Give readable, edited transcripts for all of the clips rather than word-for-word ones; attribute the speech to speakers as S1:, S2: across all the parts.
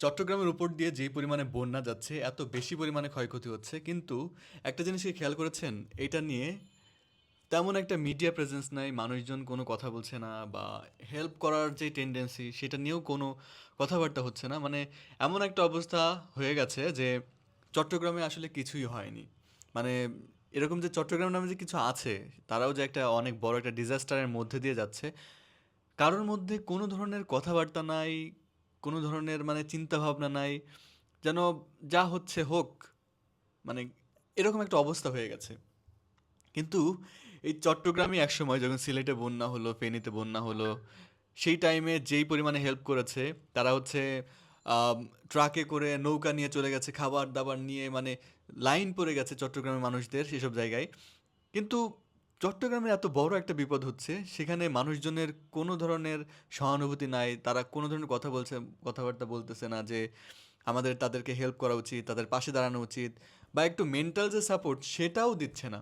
S1: চট্টগ্রামের উপর দিয়ে যেই পরিমাণে বন্যা যাচ্ছে, এত বেশি পরিমাণে ক্ষয়ক্ষতি হচ্ছে। কিন্তু একটা জিনিস কি খেয়াল করেছেন? এটা নিয়ে তেমন একটা মিডিয়া প্রেজেন্স নাই, মানুষজন কোনো কথা বলছে না বা হেল্প করার যে টেনডেন্সি সেটা নিয়েও কোনো কথাবার্তা হচ্ছে না। মানে এমন একটা অবস্থা হয়ে গেছে যে চট্টগ্রামে আসলে কিছুই হয়নি। মানে এরকম যে চট্টগ্রাম নামে যে কিছু আছে, তারাও যে একটা অনেক বড় একটা ডিজাস্টারের মধ্যে দিয়ে যাচ্ছে, কারোর মধ্যে কোনো ধরনের কথাবার্তা নাই, কোনো ধরনের মানে চিন্তাভাবনা নাই। যেন যা হচ্ছে হোক, মানে এরকম একটা অবস্থা হয়ে গেছে। কিন্তু এই চট্টগ্রামে একসময় যখন সিলেটে বন্যা হলো, ফেনীতে বন্যা হলো, সেই টাইমে যেই পরিমাণে হেল্প করেছে, তারা হচ্ছে আম, ট্রাকে করে নৌকা নিয়ে চলে গেছে, খাবার দাবার নিয়ে, মানে লাইন পড়ে গেছে চট্টগ্রামের মানুষদের সেসব জায়গায়। কিন্তু চট্টগ্রামে এত বড় একটা বিপদ হচ্ছে, সেখানে মানুষজনের কোনো ধরনের সহানুভূতি নাই, তারা কোনো ধরনের কথাবার্তা বলতেছে না যে আমাদের তাদেরকে হেল্প করা উচিত, তাদের পাশে দাঁড়ানো উচিত, বা একটু মেন্টাল যে সাপোর্ট সেটাও দিচ্ছে না।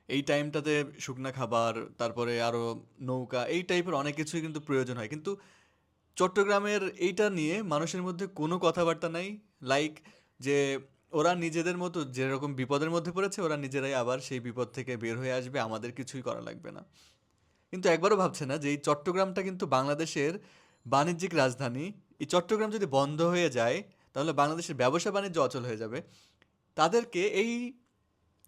S1: এই টাইমটাতে শুকনা খাবার, তারপরে আরো নৌকা, এই টাইপের অনেক কিছুই কিন্তু প্রয়োজন হয়। কিন্তু চট্টগ্রামের এইটা নিয়ে মানুষের মধ্যে কোনো কথাবার্তা নাই। লাইক যে ওরা নিজেদের মতো যেরকম বিপদের মধ্যে পড়েছে, ওরা নিজেরাই আবার সেই বিপদ থেকে বের হয়ে আসবে, আমাদের কিছুই করা লাগবে না। কিন্তু একবারও ভাবছে না যে এই চট্টগ্রামটা কিন্তু বাংলাদেশের বাণিজ্যিক রাজধানী। এই চট্টগ্রাম যদি বন্ধ হয়ে যায়, তাহলে বাংলাদেশের ব্যবসা বাণিজ্য অচল হয়ে যাবে। তাদেরকে এই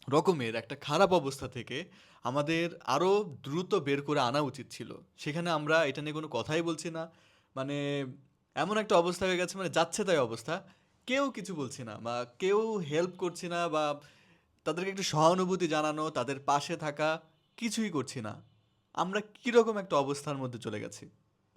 S1: রকমের একটা খারাপ অবস্থা থেকে আমাদের আরো দ্রুত বের করে আনা উচিত ছিল। সেখানে আমরা এটা নিয়ে কোনো কথাই বলছি না। মানে এমন একটা অবস্থা হয়ে গেছে, মানে যাচ্ছে তাই অবস্থা। কেউ কিছু বলছি না বা কেউ হেল্প করছি না, বা তাদেরকে একটু সহানুভূতি জানানো, তাদের পাশে থাকা, কিছুই করছি না। আমরা কিরকম একটা অবস্থার মধ্যে চলে গেছি।